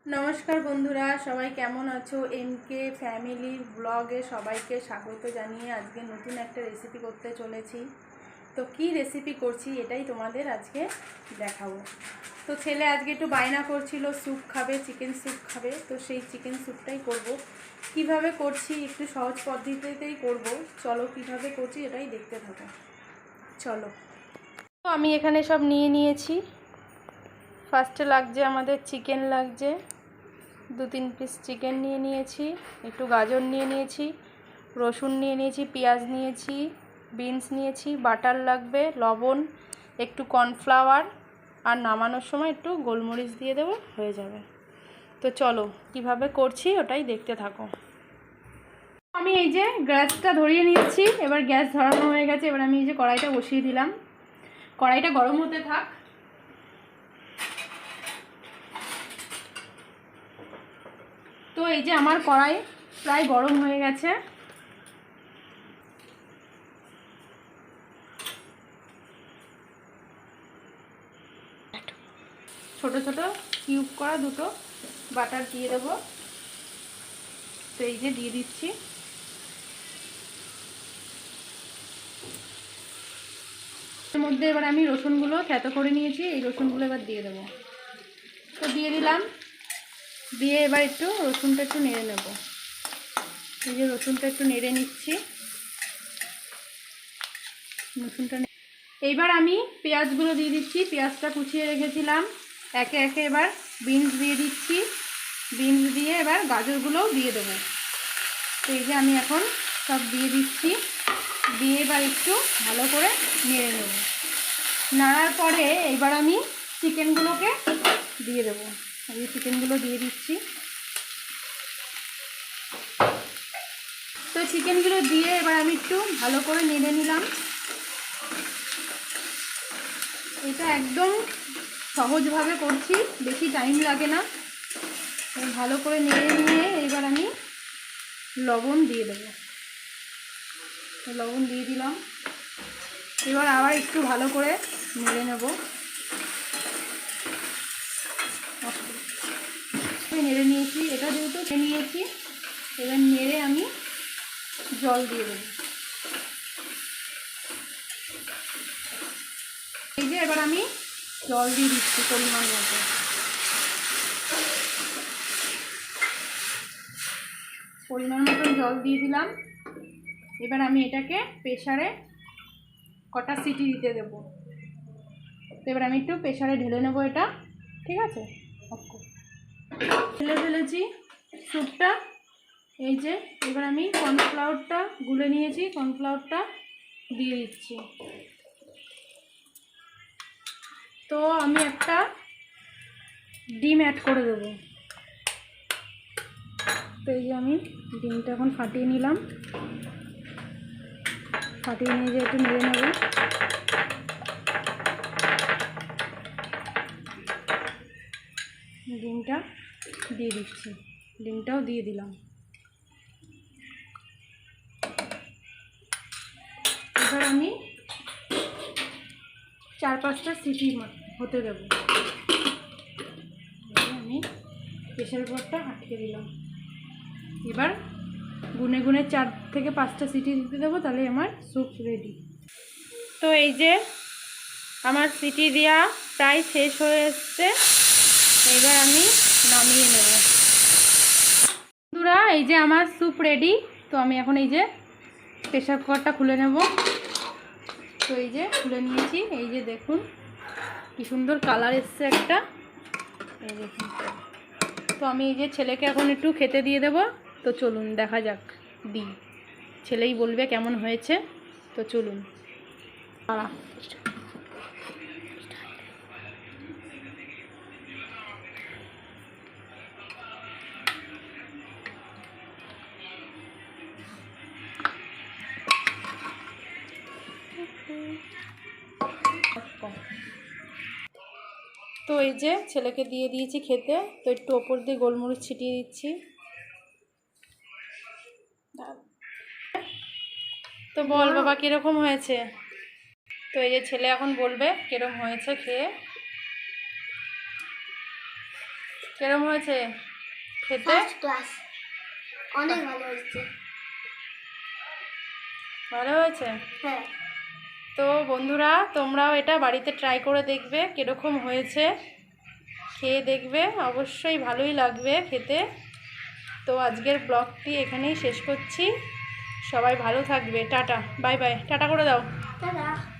নমস্কার বন্ধুরা, সবাই কেমন আছো? এমকে ফ্যামিলির ব্লগে সবাইকে স্বাগত জানিয়ে আজকে নতুন একটা রেসিপি করতে চলেছি। তো কি রেসিপি করছি এটাই তোমাদের আজকে দেখাবো। তো ছেলে আজকে একটু বায়না করছিল স্যুপ খাবে, চিকেন স্যুপ খাবে। তো সেই চিকেন স্যুপটাই করব। কিভাবে করছি একটু সহজ পদ্ধতিতেই করব। চলো কিভাবে করছি এটাই দেখতে থাকো। চলো। তো আমি এখানে সব নিয়ে নিয়েছি। ফার্স্টে লাগছে আমাদের চিকেন, লাগছে 2-3 পিস চিকেন নিয়ে নিয়েছি, একটু গাজর নিয়ে নিয়েছি, রসুন নিয়ে নিয়েছি, পেঁয়াজ নিয়েছি, বিনস নিয়েছি, বাটার লাগবে, লবণ, একটু কর্নফ্লাওয়ার, আর নামানোর সময় একটু গোলমরিচ দিয়ে দেবো, হয়ে যাবে। তো চলো কিভাবে করছি ওটাই দেখতে থাকো। আমি এই যে গ্যাসটা ধরিয়ে নিয়েছি, এবার গ্যাস ধরানো হয়ে গেছে। এবার আমি এই যে কড়াইটা বসিয়ে দিলাম, কড়াইটা গরম হতে থাক। তো এই যে আমার কড়াই প্রায় গরম হয়ে গেছে। ছোট ছোট কিউব করা দুটো বাটার দিয়ে দেবো। তো এই যে দিয়ে দিচ্ছি। এর মধ্যে এবার আমি রসুনগুলো থেতো করে নিয়েছি, এই রসুনগুলো এবার দিয়ে দেবো। তো দিয়ে দিলাম, দিয়ে এবার একটু রসুনটা একটু নেড়ে নেব। এই যে রসুনটা একটু নেড়ে নিচ্ছি। রসুনটা এইবার আমি পেঁয়াজগুলো দিয়ে দিচ্ছি, পেঁয়াজটা কুচিয়ে রেখেছিলাম। একে একে এবার বিনস দিয়ে দিচ্ছি, বিনস দিয়ে এবার গাজরগুলোও দিয়ে দেবো। তো এই যে আমি এখন সব দিয়ে দিচ্ছি, দিয়ে এবার একটু ভালো করে নেড়ে নেব। নাড়ার পরে এবার আমি চিকেনগুলোকে দিয়ে দেবো। এই চিকেনগুলো দিয়ে দিচ্ছি। তো চিকেনগুলো দিয়ে এবার আমি একটু ভালো করে নেড়ে নিলাম। এটা একদম সহজভাবে করছি, বেশি টাইম লাগে না। ভালো করে নেড়ে নিয়ে এবার আমি লবণ দিয়ে দেবো। লবণ দিয়ে দিলাম। এবার আবার একটু ভালো করে নেড়ে নেব। নেড়ে নিয়েছি, এটা যেহেতু নিয়েছি, এবার নেড়ে আমি জল দিয়ে দেবো। এই যে এবার আমি জল দিয়ে দিচ্ছি পরিমাণ মতো। পরিমাণ মতন জল দিয়ে দিলাম। এবার আমি এটাকে প্রেসারে কটা সিটি দিতে দেবো। তো এবার আমি একটু প্রেসারে ঢেলে নেবো এটা, ঠিক আছে? ঢেলে ফেলেছি স্যুপটা। এই যে এবার আমি কর্নফ্লাওয়ারটা গুলে নিয়েছি, কর্নফ্লাওয়ারটা দিয়ে দিচ্ছি। তো আমি একটা ডিম অ্যাড করে দেবো। তো এই যে আমি ডিমটা এখন ফাটিয়ে নিলাম, ফাটিয়ে নিয়ে যে একটু নেড়ে নেব। ডিমটা দিয়ে দিচ্ছি, ডিমটাও দিয়ে দিলাম। এবার আমি 4-5টা সিটি হতে দেবো। আমি প্রেসার কুকারটা আটকে দিলাম। এবার গুনে গুনে 4 থেকে 5টা সিটি দিতে দেবো, তাহলে আমার স্যুপ রেডি। তো এই যে আমার সিটি দেওয়া প্রায় শেষ হয়ে এসছে। এবার আমি নামিয়ে নেব। বন্ধুরা, এই যে আমার স্যুপ রেডি। তো আমি এখন এই যে প্রেসার কুকারটা খুলে নেব। তো এই যে খুলে নিয়েছি, এই যে দেখুন কি সুন্দর কালার এসছে একটা, এই দেখুন। তো আমি এই যে ছেলেকে এখন একটু খেতে দিয়ে দেবো। তো চলুন দেখা যাক, দিই, ছেলেই বলবে কেমন হয়েছে। তো চলুন। তো এই যে ছেলেকে দিয়ে দিয়েছি খেতে। তো একটু ওপর দিয়ে গোলমরিচ ছিটিয়ে দিচ্ছি। তো বল বাবা কীরকম হয়েছে? তো এই যে ছেলে এখন বলবে কীরকম হয়েছে খেয়ে। কিরম হয়েছে খেতে? ফার্স্ট ক্লাস, অনেক ভালো হয়েছে। ভালো হয়েছে। হ্যাঁ, তো বন্ধুরা, তোমরাও এটা বাড়িতে ট্রাই করে দেখবে কীরকম হয়েছে, খেয়ে দেখবে, অবশ্যই ভালোই লাগবে খেতে। তো আজকের ব্লগটি এখানেই শেষ করছি। সবাই ভালো থাকবে। টাটা, বাই বাই, টাটা করে দাও। টাটা।